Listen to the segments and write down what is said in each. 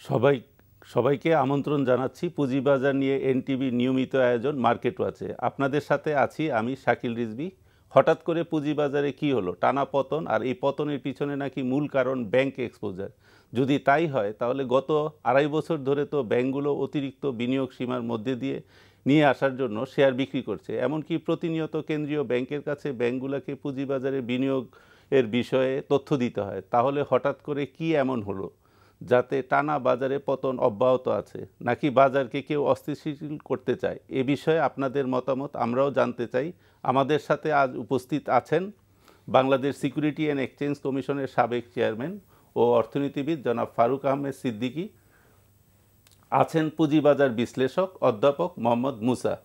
সবাই সবাইকে আমন্ত্রণ জানাচ্ছি পুঁজিবাজার নিয়ে এনটিভি নিয়মিত আয়োজন মার্কেট ওয়াচে। আপনাদের সাথে আছি আমি শাকিল রিজভী। হঠাৎ করে পুঁজিবাজারে কি হলো, টানা পতন, আর এই পতনের পিছনে নাকি মূল কারণ ব্যাংক এক্সপোজার। যদি তাই হয় তাহলে গত 2.5 বছর ধরে তো ব্যাংকগুলো অতিরিক্ত বিনিয়োগ সীমার মধ্যে দিয়ে নিয়ে আসার জন্য শেয়ার বিক্রি করছে। এমনকি প্রতিনিয়ত কেন্দ্রীয় ব্যাংকের কাছে ব্যাংকগুলোকে পুঁজিবাজারে বিনিয়োগের বিষয়ে তথ্য দিতে হয়। তাহলে হঠাৎ করে কি এমন হলো যাতে টানা বাজারে পতন অব্যাহত আছে, নাকি বাজারকে কেউ অস্থিতিশীল করতে চায়? এ বিষয়ে আপনাদের মতামত আমরাও জানতে চাই। আমাদের সাথে আজ উপস্থিত আছেন বাংলাদেশ সিকিউরিটি অ্যান্ড এক্সচেঞ্জ কমিশনের সাবেক চেয়ারম্যান ও অর্থনীতিবিদ জনাব ফারুক আহমেদ সিদ্দিকী, আছেন পুঁজিবাজার বিশ্লেষক অধ্যাপক মোহাম্মদ মুসা।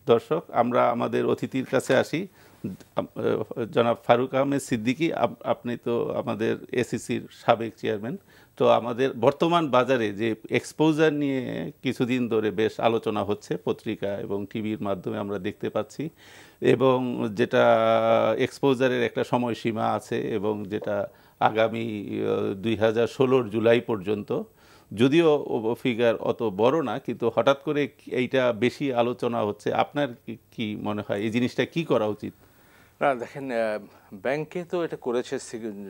দর্শক, আমরা আমাদের অতিথির কাছে আসি। জনাব ফারুক আহমেদ সিদ্দিকী, আপনি তো আমাদের এসিসির সাবেক চেয়ারম্যান। তো আমাদের বর্তমান বাজারে যে এক্সপোজার নিয়ে কিছুদিন ধরে বেশ আলোচনা হচ্ছে, পত্রিকা এবং টিভির মাধ্যমে আমরা দেখতে পাচ্ছি, এবং যেটা এক্সপোজারের একটা সময়সীমা আছে এবং যেটা আগামী 2016 জুলাই পর্যন্ত। যদিও ফিগার অত বড় না, কিন্তু হঠাৎ করে এইটা বেশি আলোচনা হচ্ছে। আপনার কি মনে হয় এই জিনিসটা কি করা উচিত? না দেখেন, ব্যাংকে তো এটা করেছে,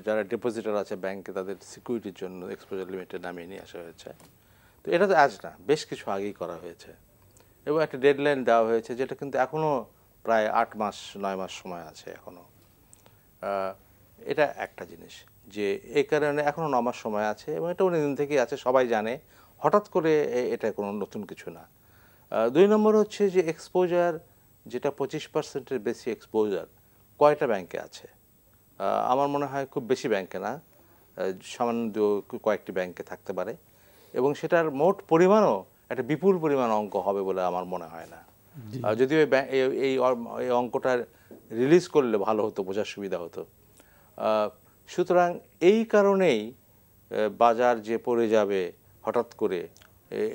যারা ডিপোজিটার আছে ব্যাংকে তাদের সিকিউরিটির জন্য এক্সপোজার লিমিটে নামিয়ে নিয়ে আসা হয়েছে। তো এটা তো আজ না, বেশ কিছু আগেই করা হয়েছে এবং একটা ডেডলাইন দেওয়া হয়েছে, যেটা কিন্তু এখনও প্রায় 8 মাস 9 মাস সময় আছে এখনও। এটা একটা জিনিস, যে এই কারণে এখনও 9 মাস সময় আছে এবং এটা অনেক দিন থেকেই আছে, সবাই জানে, হঠাৎ করে এটা কোনো নতুন কিছু না। 2 নম্বর হচ্ছে যে এক্সপোজার, যেটা 25%-এর বেশি এক্সপোজার কয়টা ব্যাংকে আছে? আমার মনে হয় খুব বেশি ব্যাংকে না, সামান্য কয়েকটি ব্যাংকে থাকতে পারে, এবং সেটার মোট পরিমাণও একটা বিপুল পরিমাণ অঙ্ক হবে বলে আমার মনে হয় না। যদিও এই অঙ্কটা রিলিজ করলে ভালো হতো, বোঝার সুবিধা হতো। সুতরাং এই কারণেই বাজার যে পড়ে যাবে হঠাৎ করে,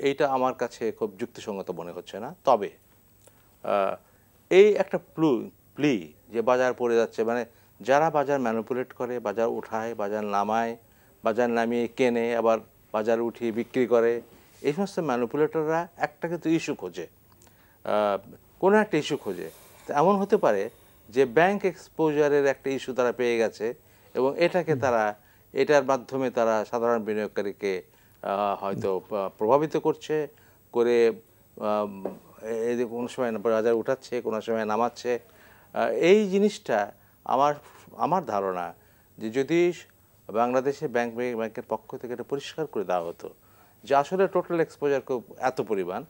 এইটা আমার কাছে খুব যুক্তিসঙ্গত মনে হচ্ছে না। তবে এই একটা প্লি যে বাজার পড়ে যাচ্ছে, মানে যারা বাজার ম্যানিপুলেট করে, বাজার উঠায়, বাজার নামায়, বাজার নামিয়ে কেনে, আবার বাজার উঠিয়ে বিক্রি করে, এই সমস্ত ম্যানিপুলেটররা একটা কিন্তু ইস্যু খোঁজে, কোনো একটা ইস্যু খোঁজে। তো এমন হতে পারে যে ব্যাংক এক্সপোজারের একটা ইস্যু তারা পেয়ে গেছে এবং এটার মাধ্যমে তারা সাধারণ বিনিয়োগকারীকে হয়তো প্রভাবিত করছে, করে কোনো সময় বাজার উঠাচ্ছে, কোনো সময় নামাচ্ছে। এই জিনিসটা আমার ধারণা যে যদি বাংলাদেশে ব্যাংকের পক্ষ থেকে এটা পরিষ্কার করে দেওয়া হতো যে আসলে টোটাল এক্সপোজার এত পরিমাণ,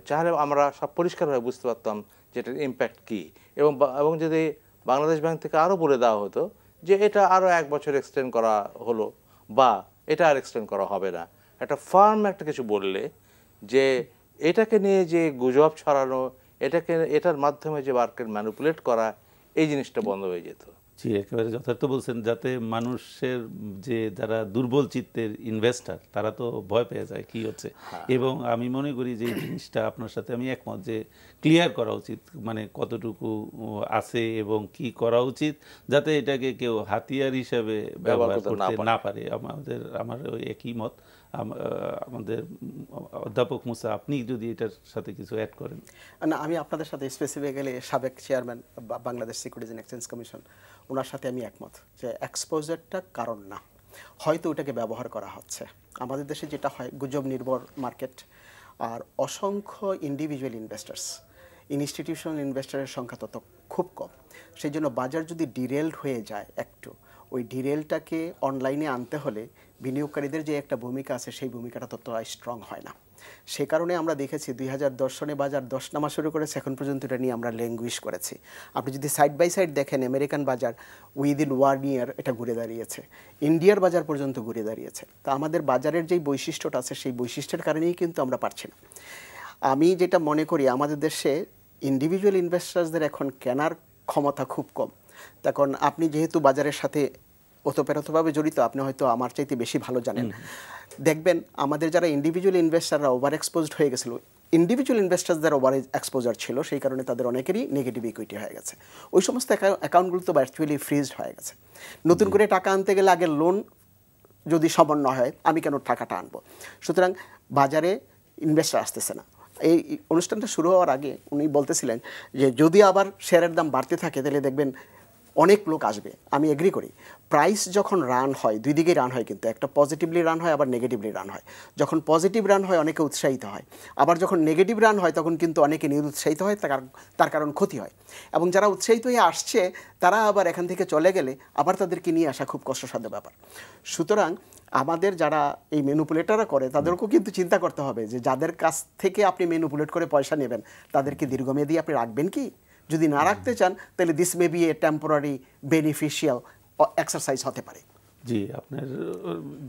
চাইলে আমরা সব পরিষ্কারভাবে বুঝতে পারতাম যে এটার ইম্প্যাক্ট কী, এবং যদি বাংলাদেশ ব্যাংক থেকে আরও বলে দেওয়া হতো যে এটা আরও 1 বছর এক্সটেন্ড করা হলো বা এটা আর এক্সটেন্ড করা হবে না, একটা ফার্ম একটা কিছু বললে যে এটাকে নিয়ে যে গুজব ছড়ানো, এটার মাধ্যমে যে মার্কেট ম্যানিপুলেট করা, এই জিনিসটা বন্ধ হয়ে যেত। জি, একেবারে যথার্থ বলছেন। যাতে মানুষের যে যারা দুর্বল চিত্তের ইনভেস্টার, তারা তো ভয় পেয়ে যায় কি হচ্ছে। এবং আমি মনে করি যে এই জিনিসটা আপনার সাথে আমি একমত যে ক্লিয়ার করা উচিত, মানে কতটুকু আছে এবং কি করা উচিত, যাতে এটাকে কেউ হাতিয়ার হিসেবে ব্যবহার করতে না পারে। আমার একই মত। আমাদের অধ্যাপক মুসা, আপনি যদি এটার সাথে কিছু অ্যাড করেন। না, আমি আপনাদের সাথে স্পেসিফিক্যালি সাবেক chairman Bangladesh securities and exchange commission, ওনার সাথে আমি একমত যে এক্সপোজারটা কারণ না, হয়তো ওটাকে ব্যবহার করা হচ্ছে। আমাদের দেশে যেটা হয়, গুজব নির্ভর মার্কেট, আর অসংখ্য ইন্ডিভিজুয়াল ইনভেস্টার্স, ইনস্টিটিউশনাল ইনভেস্টারের সংখ্যা তত খুব কম। সেই জন্য বাজার যদি ডিরেলড হয়ে যায় একটু, ওই ডিরেলটাকে অনলাইনে আনতে হলে বিনিয়োগকারীদের যে একটা ভূমিকা আছে, সেই ভূমিকাটা তত স্ট্রং হয় না। সে কারণে আমরা দেখেছি 2010 সনে বাজার 10 নামা শুরু করেছে, এখন পর্যন্ত এটা নিয়ে আমরা ল্যাঙ্গুইশ করেছি। আপনি যদি সাইড বাই সাইড দেখেন, আমেরিকান বাজার উইদিন 1 ইয়ার এটা ঘুরে দাঁড়িয়েছে, ইন্ডিয়ার বাজার পর্যন্ত ঘুরে দাঁড়িয়েছে। তা আমাদের বাজারের যেই বৈশিষ্ট্যটা আছে, সেই বৈশিষ্ট্যের কারণেই কিন্তু আমরা পারছি না। আমি যেটা মনে করি, আমাদের দেশে ইন্ডিভিজুয়াল ইনভেস্টার্সদের এখন কেনার ক্ষমতা খুব কম। তখন আপনি যেহেতু বাজারের সাথে ওতপ্রোতভাবে জড়িত, আপনি হয়তো আমার চাইতে বেশি ভালো জানেন। দেখবেন আমাদের যারা ইন্ডিভিজুয়াল ইনভেস্টাররা ওভার এক্সপোজড হয়ে গেছিলো, ইন্ডিভিজুয়াল ইনভেস্টার্সদের ওভার এক্সপোজার ছিল, সেই কারণে তাদের অনেকেরই নেগেটিভ ইকুইটি হয়ে গেছে। ওই সমস্ত অ্যাকাউন্টগুলো তো ভার্চুয়ালি ফ্রিজড হয়ে গেছে। নতুন করে টাকা আনতে গেলে আগে লোন যদি সমন্বয় হয় আমি কেন টাকাটা আনবো। সুতরাং বাজারে ইনভেস্টর আসতেছে না। এই অনুষ্ঠানটা শুরু হওয়ার আগে উনি বলতেছিলেন যে যদি আবার শেয়ারের দাম বাড়তে থাকে তাহলে দেখবেন অনেক লোক আসবে। আমি এগ্রি করি। প্রাইস যখন রান হয় দুই দিকেই রান হয়, কিন্তু একটা পজিটিভলি রান হয় আবার নেগেটিভলি রান হয়। যখন পজিটিভ রান হয় অনেকে উৎসাহিত হয়, আবার যখন নেগেটিভ রান হয় তখন কিন্তু অনেকে নিরুৎসাহিত হয়, তার কারণ ক্ষতি হয়। এবং যারা উৎসাহিত হয়ে আসছে তারা আবার এখান থেকে চলে গেলে আবার তাদেরকে নিয়ে আসা খুব কষ্টসাধ্য ব্যাপার। সুতরাং আমাদের যারা এই ম্যানিপুলেটররা করে তাদেরকেও কিন্তু চিন্তা করতে হবে যে যাদের কাছ থেকে আপনি ম্যানিপুলেট করে পয়সা নেবেন তাদেরকে দীর্ঘমেয়াদী আপনি রাখবেন কি। যদি না রাখতে চান তাহলে this may B A temporary beneficial exercise হতে পারে। জি, আপনার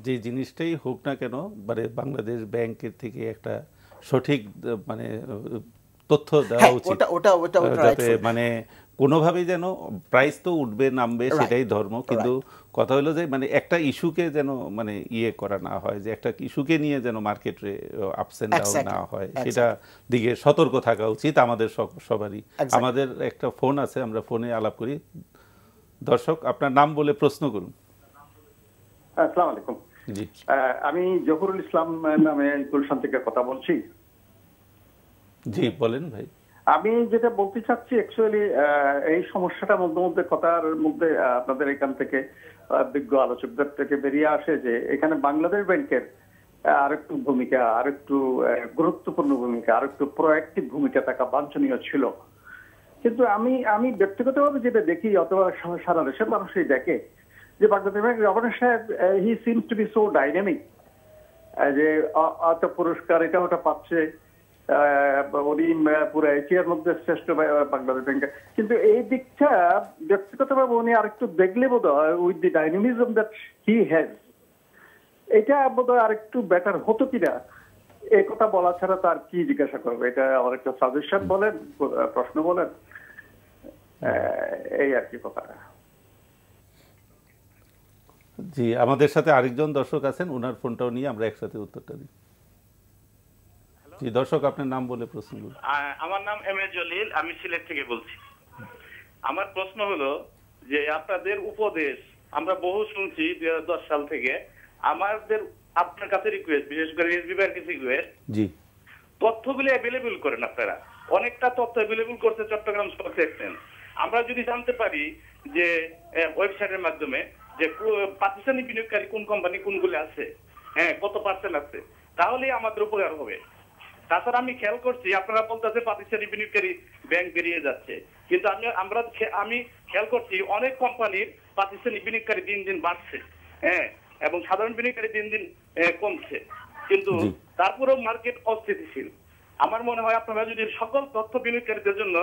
যে জিনিসটাই হোক না কেন, মানে বাংলাদেশ ব্যাংকের থেকে একটা সঠিক মানে তথ্য দেওয়া উচিত, যাতে মানে কোনোভাবেই যেন প্রাইস তো উঠবে নামবে সেটাই ধর্ম, কিন্তু কথা হলো যে মানে একটা ইস্যুকে যেন মানে ইয়ে করা না হয়, যে একটা ইস্যুকে নিয়ে যেন মার্কেটে আপস এন্ড ডাউন না হয়, সেটা দিকে সতর্ক থাকা উচিত আমাদের সবারই। আমাদের একটা ফোন আছে, আমরা ফোনে আলাপ করি। দর্শক, আপনার নাম বলে প্রশ্ন করুন। আসসালামু আলাইকুম। জি, আমি জহুরুল ইসলাম নামে গুলশান থেকে কথা বলছি। জি বলেন ভাই। আমি যেটা বলতে চাচ্ছি অ্যাকচুয়ালি এই সমস্যাটার মধ্যে কথার মধ্যে আপনাদের এখান থেকে বিজ্ঞ আলোচকদের থেকে বেরিয়ে আসে যে এখানে বাংলাদেশ ব্যাংকের আরেকটু ভূমিকা, আরেকটু গুরুত্বপূর্ণ ভূমিকা, আরেকটু প্রোঅ্যাক্টিভ ভূমিকা থাকা বাঞ্ছনীয় ছিল। কিন্তু আমি ব্যক্তিগতভাবে যেটা দেখি, অথবা সারা দেশের মানুষই দেখে, যে বাংলাদেশ ব্যাংক গভর্নর সাহেব he seems to be so dynamic, যে অত পুরস্কার এটা ওটা পাচ্ছে, উনি পুরো এশিয়ার মধ্যে শ্রেষ্ঠ বাংলাদেশ ব্যাংক। কিন্তু এই দিকটা ব্যক্তিগতভাবে উনি আরেকটু দেখলে বোধ হয় with the dynamism that he has, এটা বোধ হয় আরেকটু বেটার হতো কিনা। এই কথা বলা ছাড়া তার কি জিজ্ঞাসা করবে? এটা আমার একটা সাজেশন বলেন, প্রশ্ন বলেন, এই আর কি কথাটা। জি, আমাদের সাথে আরেকজন দর্শক আছেন, ওনার ফোনটাও নিয়ে আমরা একসাথে উত্তরটা দিই। জি দর্শক, আপনার নাম বলে প্রশ্ন করুন। আমার নাম এম এ জলিল, আমি সিলেট থেকে বলছি। আমার প্রশ্ন হলো যে আপনাদের উপদেশ আমরা বহু শুনছি 2010 সাল থেকে। আমাদের আপনার কাছে রিকোয়েস্ট, বিশেষ করে এসবি ব্যাংকের কাছে রিকোয়েস্ট, জি তথ্যগুলো অ্যাভেলেবল করেন আপনারা। অনেকটা তথ্য অ্যাভেলেবল করছে চট্টগ্রাম স্টক এক্সচেঞ্জ। আমরা যদি জানতে পারি যে ওয়েবসাইটের মাধ্যমে যে পাকিস্তানি বিনিয়োগকারী কোন কোম্পানি কোনগুলো আছে, হ্যাঁ কত পার্সেন্ট আছে, তাহলে আমাদের উপকার হবে। তাছাড়া আমি খেয়াল করছি আপনারা বলতেছে পাকিস্তানি বিনিয়োগকারী ব্যাংক বেরিয়ে যাচ্ছে, কিন্তু আমি খেয়াল করছি অনেক কোম্পানির পাকিস্তানি বিনিয়োগকারী দিন দিন বাড়ছে, হ্যাঁ, এবং সাধারণ বিনিয়োগকারী দিন দিন কমছে, কিন্তু তারপরেও মার্কেট অস্থিতিশীল। আমার মনে হয় আপনারা যদি সকল তথ্য বিনিয়োগকারীদের জন্য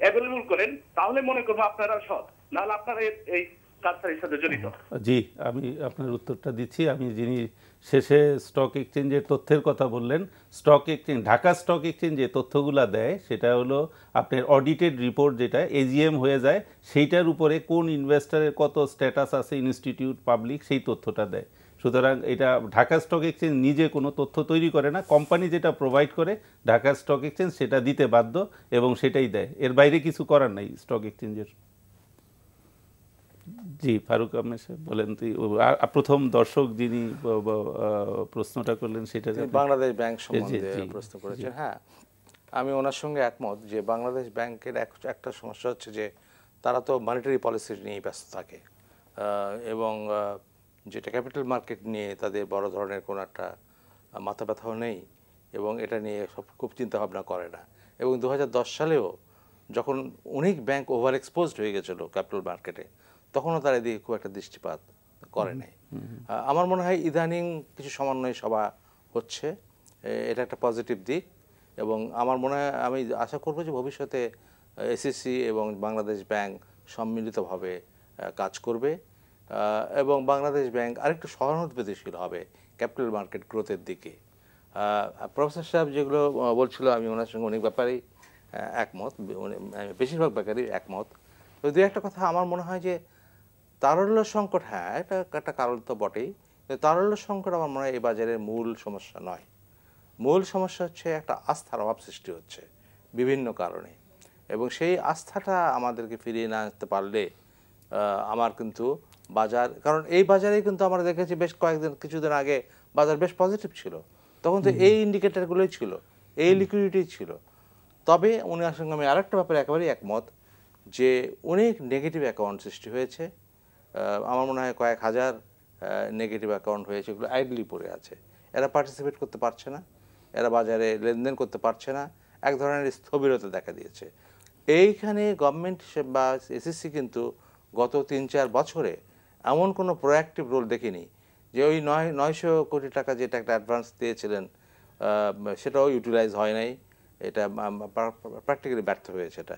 অ্যাভেলেবল করেন তাহলে মনে করবো আপনারা সৎ, নাহলে আপনারা এই কাজটার সাথে জড়িত। জি, আমি আপনার উত্তরটা দিচ্ছি। আমি যিনি শেষে স্টক এক্সচেঞ্জের তথ্যের কথা বললেন, stock exchange, Dhaka stock exchange যে তথ্যগুলো দেয় সেটা হলো আপনার অডিটেড রিপোর্ট, যেটা এজিএম হয়ে যায়, সেইটার উপরে কোন ইনভেস্টরের কত স্ট্যাটাস আছে, ইনস্টিটিউট পাবলিক, সেই তথ্যটা দেয়। সুতরাং এটা ঢাকা স্টক এক্সচেঞ্জ নিজে কোনো তথ্য তৈরি করে না, কোম্পানি যেটা প্রোভাইড করে ঢাকা স্টক এক্সচেঞ্জ সেটা দিতে বাধ্য এবং সেটাই দেয়, এর বাইরে কিছু করার নাই স্টক এক্সচেঞ্জের। জি ফারুক আহমেদ সাহেব বলেন। তুই প্রথম দর্শক যিনি প্রশ্নটা করলেন সেটা বাংলাদেশ ব্যাংক সম্বন্ধে প্রশ্ন করেছেন। হ্যাঁ, আমি ওনার সঙ্গে একমত যে বাংলাদেশ ব্যাংকের একটা সমস্যা হচ্ছে যে তারা তো মনিটারি পলিসি নিয়ে ব্যস্ত থাকে, এবং যেটা ক্যাপিটাল মার্কেট নিয়ে তাদের বড় ধরনের কোনো একটা মাথা ব্যথাও নেই, এবং এটা নিয়ে খুব চিন্তা ভাবনা করে না। এবং 2010 সালেও যখন অনেক ব্যাংক ওভার এক্সপোজড হয়ে গেছিলো ক্যাপিটাল মার্কেটে, তখনও তারা এদিকে খুব একটা দৃষ্টিপাত করে নাই। আমার মনে হয় ইদানিং কিছু সমন্বয় সভা হচ্ছে, এটা একটা পজিটিভ দিক, এবং আমার মনে হয় আমি আশা করব যে ভবিষ্যতে এসিসি এবং বাংলাদেশ ব্যাংক সম্মিলিতভাবে কাজ করবে, এবং বাংলাদেশ ব্যাংক আরেকটু সহানুভূতিশীল হবে ক্যাপিটাল মার্কেট গ্রোথের দিকে। প্রফেসর সাহেব যেগুলো বলছিল আমি ওনার সঙ্গে অনেক ব্যাপারেই একমত, বেশিরভাগ ব্যাপারেই একমত। তো দু একটা কথা আমার মনে হয় যে তারল্য সংকট, হ্যাঁ এটা একটা কারণ তো বটেই, কিন্তু তারল্য সংকট আমার মনে হয় এই বাজারের মূল সমস্যা নয়। মূল সমস্যা হচ্ছে একটা আস্থার অভাব সৃষ্টি হচ্ছে বিভিন্ন কারণে, এবং সেই আস্থাটা আমাদেরকে ফিরিয়ে না আনতে পারলে আমার কিন্তু বাজার, কারণ এই বাজারে কিন্তু আমরা দেখেছি বেশ কিছুদিন আগে বাজার বেশ পজিটিভ ছিল, তখন তো এই ইন্ডিকেটরগুলোই ছিল, এই লিকুইডিটি ছিল। তবে ওনার সঙ্গে আমি আরেকটা ব্যাপারে একেবারেই একমত যে অনেক নেগেটিভ অ্যাকাউন্ট সৃষ্টি হয়েছে। আমার মনে হয় কয়েক হাজার নেগেটিভ অ্যাকাউন্ট হয়েছে, এগুলো আইডলি পড়ে আছে, এরা পার্টিসিপেট করতে পারছে না, এরা বাজারে লেনদেন করতে পারছে না, এক ধরনের স্থবিরতা দেখা দিয়েছে। এইখানে গভর্নমেন্ট বা এসএসসি কিন্তু গত ৩-৪ বছরে এমন কোনো প্রোঅ্যাক্টিভ রোল দেখিনি যে ওই 900 কোটি টাকা যেটা একটা অ্যাডভান্স দিয়েছিলেন সেটাও ইউটিলাইজ হয় নাই, এটা প্র্যাকটিক্যালি ব্যর্থ হয়েছে এটা।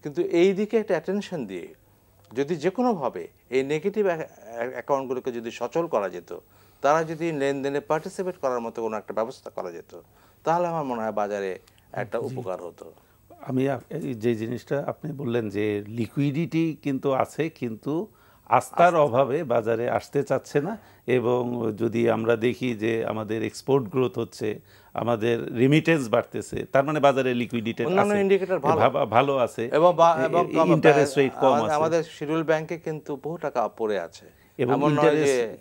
কিন্তু এই দিকে একটা অ্যাটেনশন দিয়ে যদি যে কোনোভাবে এই নেগেটিভ অ্যাকাউন্টগুলোকে যদি সচল করা যেত, তারা যদি লেনদেনে পার্টিসিপেট করার মতো কোনো একটা ব্যবস্থা করা যেত, তাহলে আমার মনে হয় বাজারে একটা উপকার হতো। আমি যে জিনিসটা আপনি বললেন যে লিকুইডিটি কিন্তু আছে, কিন্তু আস্থার অভাবে বাজারে আসতে চাচ্ছে না। এবং যদি আমরা দেখি যে আমাদের এক্সপোর্ট গ্রোথ হচ্ছে, আমাদের রিমিটেন্স বাড়তেছে, তার মানে বাজারে লিকুইডিটি ভালো আছে এবং ইন্টারেস্ট রেট কম আছে। আমাদের শিডিউল ব্যাংকে কিন্তু বহু টাকা পড়ে আছে এবং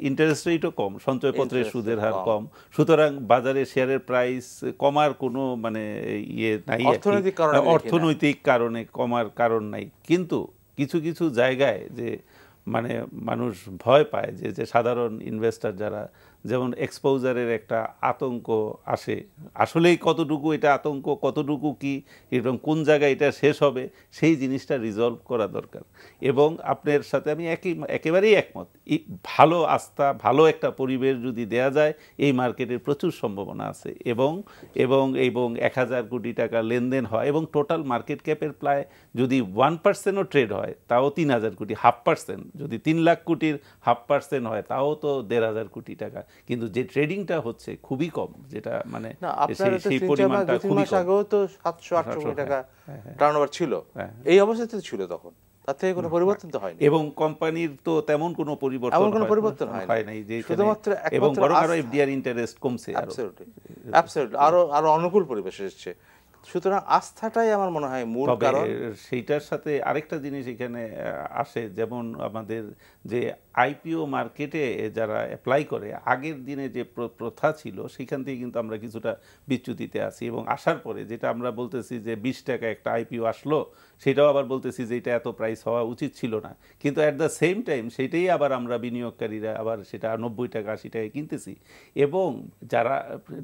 ইন্টারেস্ট রেটও কম, সঞ্চয়পত্রের সুদের হার কম, সুতরাং বাজারে শেয়ারের প্রাইস কমার কোনো মানে ইয়ে নাই, অর্থনৈতিক কারণে কমার কারণ নাই। কিন্তু কিছু কিছু জায়গায় যে মানে মানুষ ভয় পায় যে সাধারণ ইনভেস্টর যারা, যেমন এক্সপোজারের একটা আতঙ্ক আসে, আসলেই কতটুকু এটা আতঙ্ক, কতটুকু কি এবং কোন জায়গায় এটা শেষ হবে, সেই জিনিসটা রিজলভ করা দরকার। এবং আপনার সাথে আমি একেবারেই একমত, ভালো আস্থা, ভালো একটা পরিবেশ যদি দেয়া যায়, এই মার্কেটের প্রচুর সম্ভাবনা আছে। এবং এবং এবং 1000 কোটি টাকা লেনদেন হয় এবং টোটাল মার্কেট ক্যাপের প্রায় যদি 1%ও ট্রেড হয় তাও 3000 কোটি, 0.5%, যদি 3 লাখ কোটির 0.5% হয় তাও তো 1500 কোটি টাকা। কিন্তু যে ট্রেডিংটা হচ্ছে খুবই কম, যেটা মানে সেই পরিমাণটা খুবই কম। আগেও তো 700-800 কোটি টাকা টার্নওভার ছিল, এই অবস্থাতে ছিল তখন, তার থেকে কোনো পরিবর্তন তো হয়নি। এবং কোম্পানির তো তেমন কোনো পরিবর্তন হয় নাই, যে শুধুমাত্র এবং বরং আরো এফডিআর ইন্টারেস্ট কমছে, অ্যাবসলিউটলি আরো অনুকূল পরিবেশ এসেছে। সুতরাং আস্থাটাই আমার মনে হয় মূল কারণ। সেইটার সাথে আরেকটা জিনিস এখানে আসে, যেমন আমাদের যে আইপিও মার্কেটে যারা অ্যাপ্লাই করে, আগের দিনে যে প্রথা ছিল সেখান থেকে কিন্তু আমরা কিছুটা বিচ্যুতিতে আছি। এবং আসার পরে যেটা আমরা বলতেছি যে 20 টাকা একটা আইপিও আসলো, সেটাও আবার বলতেছি যে এটা এত প্রাইস হওয়া উচিত ছিল না, কিন্তু অ্যাট দ্য সেম টাইম সেটাই আবার আমরা বিনিয়োগকারীরা আবার সেটা 90 টাকা 80 টাকায় কিনতেছি। এবং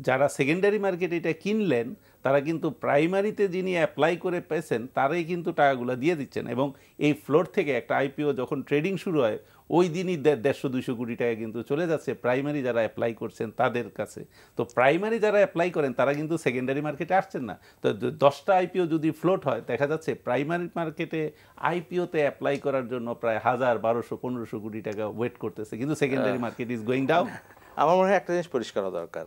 যারা সেকেন্ডারি মার্কেটে এটা কিনলেন, তারা কিন্তু প্রাইমারিতে যিনি অ্যাপ্লাই করে পেয়েছেন তারাই কিন্তু টাকাগুলো দিয়ে দিচ্ছেন। এবং এই ফ্লোর থেকে একটা আইপিও যখন ট্রেডিং শুরু হয়, ওই দিনই 150-200 কোটি টাকা কিন্তু চলে যাচ্ছে প্রাইমারি যারা অ্যাপ্লাই করছেন তাদের কাছে। তো প্রাইমারি যারা অ্যাপ্লাই করেন তারা কিন্তু সেকেন্ডারি মার্কেটে আসছেন না। তো 10টা আইপিও যদি ফ্লোট হয়, দেখা যাচ্ছে প্রাইমারি মার্কেটে আইপিওতে অ্যাপ্লাই করার জন্য প্রায় 1000, 1200, 1500 কোটি টাকা ওয়েট করতেছে, কিন্তু secondary market is going down. আমার মনে হয় একটা জিনিস পরিষ্কার হওয়া দরকার,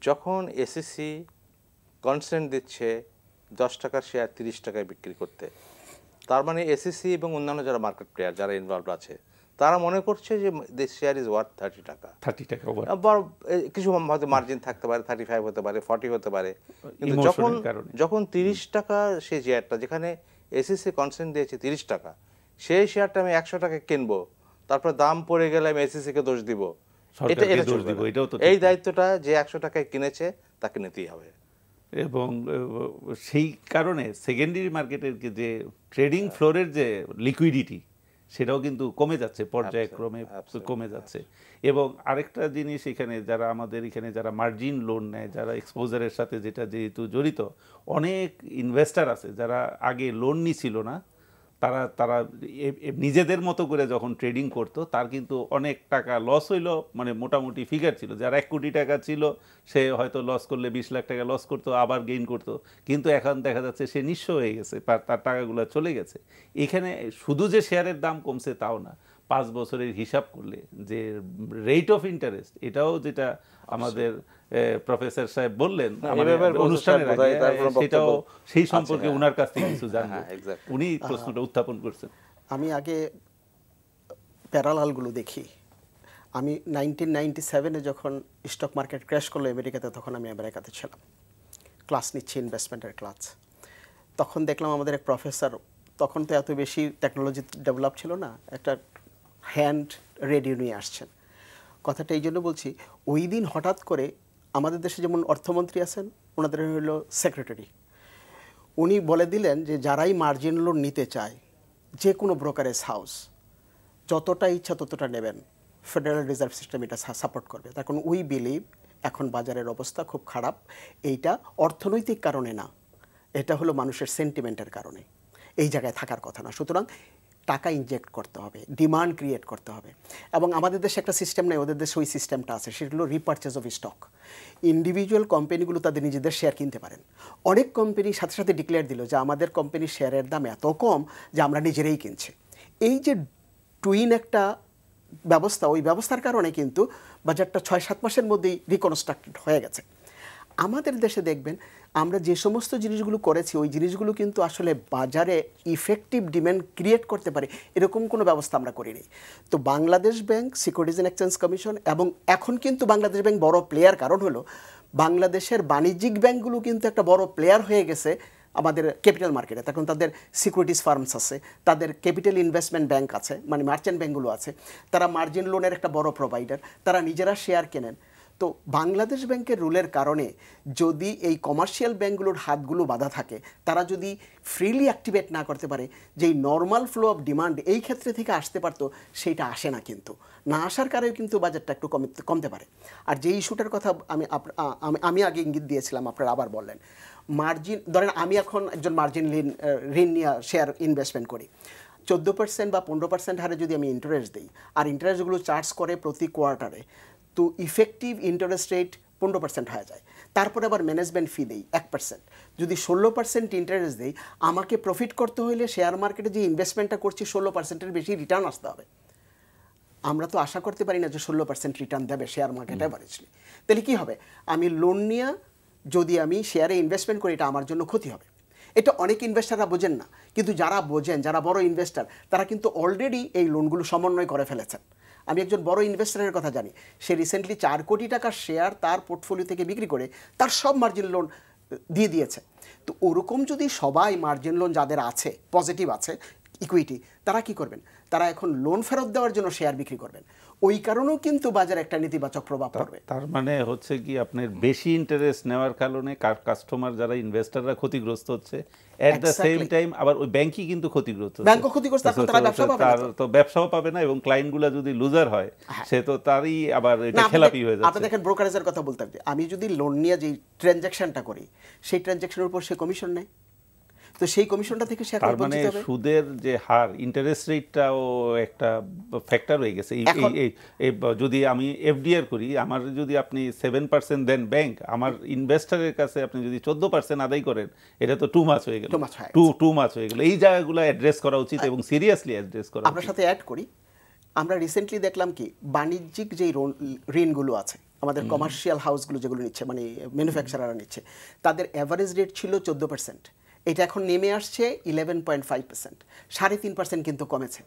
যখন এসএসসি কনসেন্ট দিচ্ছে 10 টাকার শেয়ার 30 টাকায় বিক্রি করতে, তার মানে এসএসসি এবং অন্যান্য যারা মার্কেট প্লেয়ার যারা ইনভলভ আছে, তারা মনে করছে যে দিস শেয়ার ইজ ওয়ার্থ 30 টাকা। কিছু হয়তো মার্জিন থাকতে পারে, 35 হতে পারে, 40 হতে পারে, কিন্তু যখন 30 টাকা সেই শেয়ারটা, যেখানে এসএসসি কনসেন্ট দিয়েছে 30 টাকা, সেই শেয়ারটা আমি 100 টাকা কিনবো, তারপর দাম পড়ে গেলে আমি এসএসসি কে দোষ দিব, এই দায়িত্বটা যে 100 টাকায় কিনেছে তাকে নিতেই হবে। এবং সেই কারণে সেকেন্ডারি মার্কেটের যে ট্রেডিং ফ্লোরের যে লিকুইডিটি, সেটাও কিন্তু কমে যাচ্ছে, পর্যায়ক্রমে কমে যাচ্ছে। এবং আরেকটা জিনিস, এখানে যারা আমাদের এখানে যারা মার্জিন লোন নেয়, যারা এক্সপোজারের সাথে যেটা যেহেতু জড়িত, অনেক ইনভেস্টার আছে যারা আগে লোন নিছিল না, তারা নিজেদের মতো করে যখন ট্রেডিং করতো, তার কিন্তু অনেক টাকা লস হইলো, মানে মোটামুটি ফিগার ছিল, যার 1 কোটি টাকা ছিল সে হয়তো লস করলে 20 লাখ টাকা লস করতো, আবার গেইন করতো, কিন্তু এখন দেখা যাচ্ছে সে নিঃস্ব হয়ে গেছে, তার টাকাগুলো চলে গেছে। এখানে শুধু যে শেয়ারের দাম কমছে তাও না, 5 বছরের হিসাব করলে যে রেট অফ ইন্টারেস্ট, এটাও যেটা আমাদের প্রফেসর সাহেব বললেন অনুষ্ঠানের আগে, সেটাও সেই সম্পর্কে উনার কাছ থেকে কিছু জানবো, উনি প্রশ্নটা উত্থাপন করছেন। আমি আগে প্যারালালগুলো দেখি। আমি 1997-এ যখন স্টক মার্কেট ক্র্যাশ করলো আমেরিকাতে, তখন আমি আমেরিকাতে ছিলাম, ক্লাস নিচ্ছি, ইনভেস্টমেন্টের ক্লাস। তখন দেখলাম আমাদের এক প্রফেসর, তখন তো এত বেশি টেকনোলজি ডেভেলপ ছিল না, একটা হ্যান্ড রেডি নিয়ে আসছেন। কথাটা এই জন্য বলছি, ওই দিন হঠাৎ করে আমাদের দেশে যেমন অর্থমন্ত্রী আছেন, ওনাদের হলো সেক্রেটারি, উনি বলে দিলেন যে যারাই মার্জিন লোন নিতে চায় যে কোনো ব্রোকারেজ হাউস যতটা ইচ্ছা ততটা নেবেন, ফেডারেল রিজার্ভ সিস্টেম এটা সাপোর্ট করবে। তার কারণ উই বিলিভ এখন বাজারের অবস্থা খুব খারাপ, এইটা অর্থনৈতিক কারণে না, এটা হলো মানুষের সেন্টিমেন্টের কারণে, এই জায়গায় থাকার কথা না। সুতরাং টাকা ইনজেক্ট করতে হবে, ডিমান্ড ক্রিয়েট করতে হবে। এবং আমাদের দেশে একটা সিস্টেম নেই, ওদের দেশে ওই সিস্টেমটা আছে, সেটা হলো রিপারচেজ অফ স্টক। ইন্ডিভিজুয়াল কোম্পানিগুলো তাদের নিজেদের শেয়ার কিনতে পারেন। অনেক কোম্পানি সাথে সাথে ডিক্লেয়ার দিল যে আমাদের কোম্পানির শেয়ারের দাম এত কম যে আমরা নিজেরাই কিনছি। এই যে টুইন একটা ব্যবস্থা, ওই ব্যবস্থার কারণে কিন্তু বাজারটা 6-7 মাসের মধ্যেই রিকনস্ট্রাক্টেড হয়ে গেছে। আমাদের দেশে দেখবেন আমরা যে সমস্ত জিনিসগুলো করেছি ওই জিনিসগুলো কিন্তু আসলে বাজারে ইফেক্টিভ ডিমান্ড ক্রিয়েট করতে পারে এরকম কোনো ব্যবস্থা আমরা করিনি। তো Bangladesh bank, securities and exchange commission, এবং এখন কিন্তু বাংলাদেশ ব্যাংক বড় প্লেয়ার, কারণ হলো বাংলাদেশের বাণিজ্যিক ব্যাংকগুলো কিন্তু একটা বড় প্লেয়ার হয়ে গেছে আমাদের ক্যাপিটাল মার্কেটে। তখন তাদের সিকিউরিটিজ ফার্মস আছে, তাদের ক্যাপিটাল ইনভেস্টমেন্ট ব্যাংক আছে, মানে মার্চেন্ট ব্যাংকগুলো আছে, তারা মার্জিন লোনের একটা বড় প্রোভাইডার, তারা নিজেরা শেয়ার কেনেন। তো বাংলাদেশ ব্যাংকের রুলের কারণে যদি এই কমার্শিয়াল ব্যাংকগুলোর হাতগুলো বাঁধা থাকে, তারা যদি ফ্রিলি অ্যাক্টিভেট না করতে পারে, যেই নর্মাল ফ্লো অফ ডিমান্ড এই ক্ষেত্রে থেকে আসতে পারতো সেইটা আসে না, কিন্তু না আসার কারণেও কিন্তু বাজারটা একটু কমতে পারে। আর যে ইস্যুটার কথা আমি আগে ইঙ্গিত দিয়েছিলাম, আপনারা আবার বললেন মার্জিন, ধরেন আমি এখন একজন মার্জিন ঋণ নিয়ে শেয়ার ইনভেস্টমেন্ট করি, 14% বা 15% হারে যদি আমি ইন্টারেস্ট দিই, আর ইন্টারেস্টগুলো চার্জ করে প্রতি কোয়ার্টারে, তো ইফেক্টিভ ইন্টারেস্ট রেট 15% হয়ে যায়। তারপরে আবার ম্যানেজমেন্ট ফি দেই 1%। যদি 16% ইন্টারেস্ট দেই, আমাকে প্রফিট করতে হলে শেয়ার মার্কেটে যে ইনভেস্টমেন্টটা করছি 16%-এর বেশি রিটার্ন আসতে হবে। আমরা তো আশা করতে পারি না যে 16% রিটার্ন দেবে শেয়ার মার্কেট অ্যাভারেজলি। তাহলে কী হবে, আমি লোন নিয়ে যদি আমি শেয়ারে ইনভেস্টমেন্ট করি, এটা আমার জন্য ক্ষতি হবে। এটা অনেক ইনভেস্টাররা বোঝেন না, কিন্তু যারা বোঝেন, যারা বড় ইনভেস্টার, তারা কিন্তু অলরেডি এই লোনগুলো সমন্বয় করে ফেলেছেন। আমি একজন বড় ইনভেস্টারের কথা জানি, সে রিসেন্টলি 4 কোটি টাকার শেয়ার তার পোর্টফোলিও থেকে বিক্রি করে তার সব মার্জিন লোন দিয়ে দিয়েছে। তো ওরকম যদি সবাই মার্জিন লোন যাদের আছে, পজিটিভ আছে ইকুইটি, তারা কি করবেন, তারা এখন লোন ফেরত দেওয়ার জন্য শেয়ার বিক্রি করবেন। ওই কারণেও কিন্তু বাজারে একটা নেতিবাচক প্রভাব পড়বে। তার মানে হচ্ছে কি আপনার বেশি ইন্টারেস্ট নেওয়ার কারণে কাস্টমার যারা ইনভেস্টররা ক্ষতিগ্রস্ত হচ্ছে, এট দ্য সেম টাইম আবার ওই ব্যাংকই কিন্তু ক্ষতিগ্রস্ত হচ্ছে। ব্যাংকও ক্ষতিগ্রস্ত, এখন তারা ব্যবসা পাবে না, তো ব্যবসাও পাবে না, এবং ক্লায়েন্টগুলো যদি লুজার হয় সে তো তারই আবার এটা খেলাপি হয়ে যাচ্ছে। আপনি দেখেন ব্রোকারেজের কথা বলতে হবে, আমি যদি লোন নিয়ে যে ট্রানজাকশনটা করি সেই ট্রানজাকশনের উপর সে কমিশন নেয়, তো সেই কমিশনটা থেকে সে এখন বঞ্চিত হবে। সুদের যে হার, ইন্টারেস্ট রেটটাও একটা ফ্যাক্টর হয়ে গেছে। যদি আমি এফডিআর করি, আমার যদি আপনি 7% দেন ব্যাংক, আমার ইনভেস্টরের কাছে আপনি যদি 14% আদায় করেন, এটা তো টু মাচ হয়ে গেল, টু মাচ হয়ে গেল। এই জায়গাগুলো অ্যাড্রেস করা উচিত এবং সিরিয়াসলি অ্যাড্রেস করা। আপনার সাথে অ্যাড করি, আমরা রিসেন্টলি দেখলাম কি বাণিজ্যিক যেই ঋণগুলো আছে, আমাদের কমার্শিয়াল হাউসগুলো যেগুলো নিচ্ছে, মানে ম্যানুফ্যাকচারাররা নিচ্ছে, তাদের অ্যাভারেজ রেট ছিল 14%, এটা এখন নেমে আসছে 11.5%, 3.5% কিন্তু কমেছে।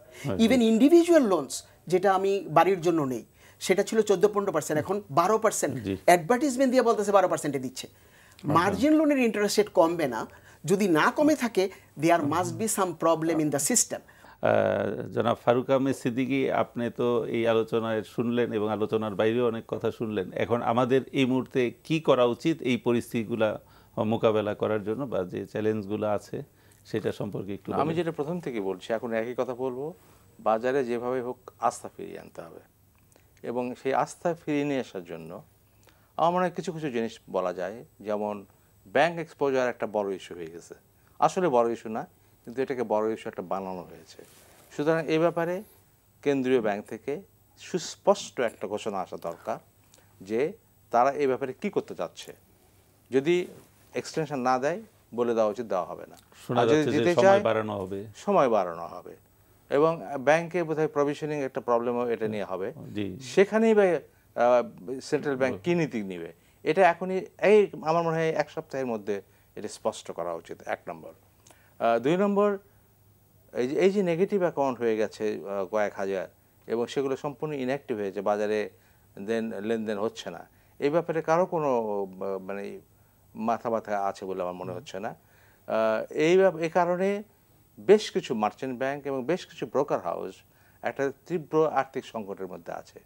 ইভেন ইন্ডিভিজুয়াল লোনস যেটা আমি বাড়ির জন্য নেই, সেটা ছিল 14-15%, এখন 12%। অ্যাডভার্টিজমেন্ট দিয়ে বলতেছে 12%-এ দিচ্ছে। মার্জিন লোনের ইন্টারেস্ট রেট কমবে না, যদি না কমে থাকে there must be some problem in the system. জনাব ফারুক আহমেদ সিদ্দিকী, আপনি তো এই আলোচনায় শুনলেন এবং আলোচনার বাইরেও অনেক কথা শুনলেন। এখন আমাদের এই মুহূর্তে কি করা উচিত এই পরিস্থিতিগুলা মোকাবেলা করার জন্য, বা যে চ্যালেঞ্জগুলো আছে সেটা সম্পর্কে একটু? আমি যেটা প্রথম থেকে বলছি, এখন একই কথা বলবো, বাজারে যেভাবে হোক আস্থা ফিরিয়ে আনতে হবে, এবং সেই আস্থা ফিরিয়ে নিয়ে আসার জন্য আমার মনে হয় কিছু কিছু জিনিস বলা যায়। যেমন ব্যাংক এক্সপোজার একটা বড় ইস্যু হয়ে গেছে, আসলে বড় ইস্যু না, কিন্তু এটাকে বড় ইস্যু একটা বানানো হয়েছে। সুতরাং এই ব্যাপারে কেন্দ্রীয় ব্যাংক থেকে সুস্পষ্ট একটা ঘোষণা আসা দরকার যে তারা এই ব্যাপারে কি করতে যাচ্ছে। যদি এক্সটেনশন না দেয়, বলে দেওয়া উচিত দেওয়া হবে না, সময় বাড়ানো হবে। এবং ব্যাংকে বোধহয় প্রভিশনিং একটা প্রবলেমও এটা নিয়ে হবে, সেখানেই সেন্ট্রাল ব্যাংক কি নীতি নিবে, এটা এখনই আমার মনে হয় 1 সপ্তাহের মধ্যে এটা স্পষ্ট করা উচিত, 1 নম্বর। 2 নম্বর, এই যে নেগেটিভ অ্যাকাউন্ট হয়ে গেছে কয়েক হাজার, এবং সেগুলো সম্পূর্ণ ইনঅ্যাক্টিভ হয়েছে, বাজারে লেনদেন হচ্ছে না, এই ব্যাপারে কারো কোনো মানে মাথা আছে বলে আমার মনে হচ্ছে না। এই কারণে বেশ কিছু মার্চেন্ট ব্যাংক এবং বেশ কিছু ব্রোকার হাউস একটা তীব্র আর্থিক সংকটের মধ্যে আছে।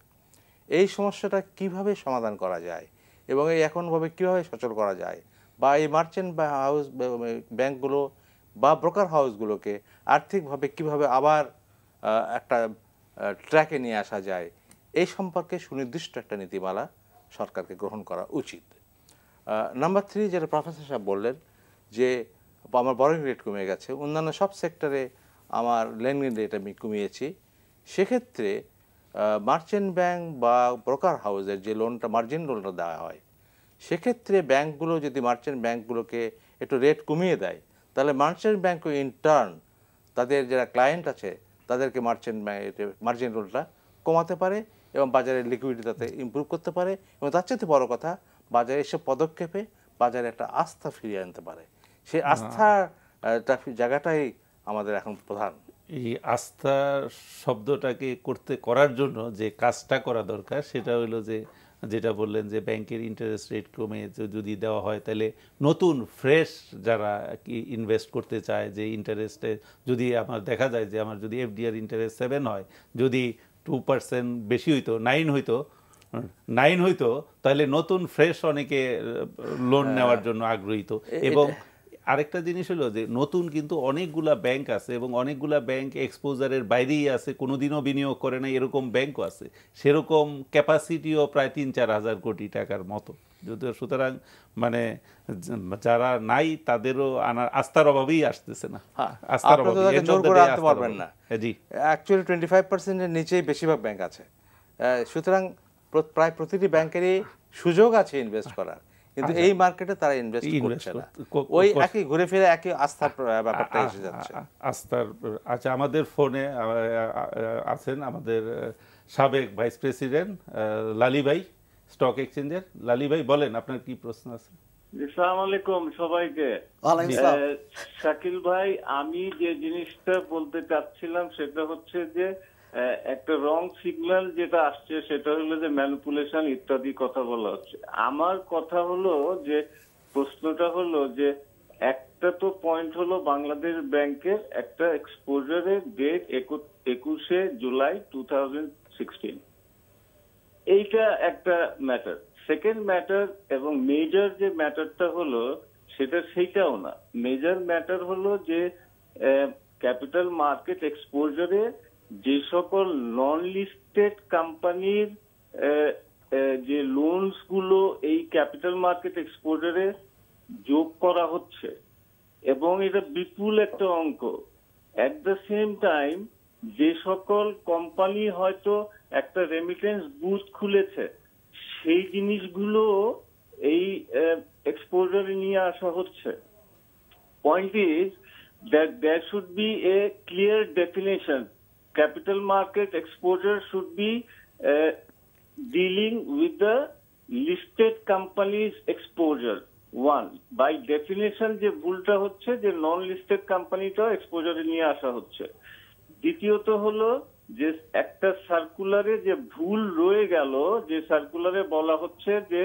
এই সমস্যাটা কিভাবে সমাধান করা যায় এবং এই এখনভাবে কীভাবে সচল করা যায়, বা এই মার্চেন্ট হাউস ব্যাংকগুলো বা ব্রোকার হাউসগুলোকে আর্থিকভাবে কিভাবে আবার একটা ট্র্যাকে নিয়ে আসা যায়, এই সম্পর্কে সুনির্দিষ্ট একটা নীতিমালা সরকারকে গ্রহণ করা উচিত। নাম্বার 3, যেটা প্রফেসর সাহেব বললেন যে আমার বরোইং রেট কমে গেছে, অন্যান্য সব সেক্টরে আমার লেনদেন রেট আমি কমিয়েছি, সেক্ষেত্রে মার্চেন্ট ব্যাংক বা ব্রোকার হাউসের যে লোনটা মার্জিন লোনটা দেওয়া হয়, সেক্ষেত্রে ব্যাংকগুলো যদি মার্চেন্ট ব্যাংকগুলোকে একটু রেট কমিয়ে দেয়, তাহলে মার্চেন্ট ব্যাংকও ইন টার্ন তাদের যারা ক্লায়েন্ট আছে তাদেরকে মার্জিন লোনটা কমাতে পারে এবং বাজারের লিকুইডিটি তাতে ইমপ্রুভ করতে পারে, এবং তার চেয়ে বড় কথা বাজারে এসব পদক্ষেপে বাজারে একটা আস্থা ফিরিয়ে আনতে পারে। সেই আস্থার জায়গাটাই আমাদের এখন প্রধান। এই আস্থা শব্দটাকে করার জন্য যে কাজটা করা দরকার সেটা হলো যে যেটা বললেন যে ব্যাংকের ইন্টারেস্ট রেট কমে যদি দেওয়া হয়, তাহলে নতুন ফ্রেশ যারা ইনভেস্ট করতে চায়, যে ইন্টারেস্টে যদি আমার দেখা যায় যে আমার যদি এফডিআর ইন্টারেস্ট 7 হয়, যদি 2% বেশি হইতো 9 হইতো, তাহলে নতুন ফ্রেশ অনেকে লোন নেওয়ার জন্য আগ্রহীত। এবং আরেকটা জিনিস হলো যে নতুন কিন্তু অনেকগুলা ব্যাংক আছে এবং অনেকগুলা ব্যাংক এক্সপোজারের বাইরেই আছে, কোনোদিনও বিনিয়োগ করে না, এরকম ব্যাংকও আছে। সেরকম ক্যাপাসিটিও প্রায় 3-4 হাজার কোটি টাকার মতো। সুতরাং মানে যারা নাই তাদেরও আস্থার অভাবেই আসতেছে না, আস্থার অভাবে পারবেন না। জি, অ্যাকচুয়ালি 25%-এর নিচেই বেশিরভাগ ব্যাংক আছে। সুতরাং প্রায় প্রতিটি ব্যাংকেরই সুযোগ আছে ইনভেস্ট করার, কিন্তু এই মার্কেটে তারা ইনভেস্ট করছে না। ওই একই ঘুরে ফিরে একই আস্থার ব্যাপারটা এসে যাচ্ছে। আস্থার। আচ্ছা, আমাদের ফোনে আছেন আমাদের সাবেক ভাইস প্রেসিডেন্ট লালী ভাই, স্টক এক্সচেঞ্জের। লালী ভাই বলেন, আপনার কি প্রশ্ন আছে? আসসালামু আলাইকুম সবাইকে। শাকিল ভাই, আমি যে জিনিসটা বলতে চাচ্ছিলাম সেটা হচ্ছে যে একটা রং সিগন্যাল যেটা আসছে সেটা হলো যে ম্যানিপুলেশন ইত্যাদি কথা বলা হচ্ছে। আমার কথা হলো যে প্রশ্নটা হলো যে একটা তো পয়েন্ট হলো বাংলাদেশ ব্যাংকের একটা এক্সপোজারের ডেট 21শে জুলাই 2016, এইটা একটা ম্যাটার। সেকেন্ড ম্যাটার এবং মেজর যে ম্যাটারটা হলো সেইটাও না। মেজর ম্যাটার হলো যে ক্যাপিটাল মার্কেট এক্সপোজারে যে সকল নন লিস্টেড কোম্পানির যে লোনস গুলো এই ক্যাপিটাল মার্কেট এক্সপোজারে যোগ করা হচ্ছে, এবং এটা বিপুল একটা অঙ্ক। এট দ্য সেম টাইম যে সকল কোম্পানি হয়তো একটা রেমিটেন্স বুথ খুলেছে, সেই জিনিসগুলো এই এক্সপোজারে নিয়ে আসা হচ্ছে। Point is that there should be a clear definition. Capital market exposure should be dealing with the listed companies exposure. One, by definition যে ভুলটা হচ্ছে যে নন লিস্টেড কোম্পানিটা এক্সপোজারে নিয়ে আসা হচ্ছে। দ্বিতীয়ত হলো যে একটা সার্কুলারে যে ভুল রয়ে গেল, যে সার্কুলারে বলা হচ্ছে যে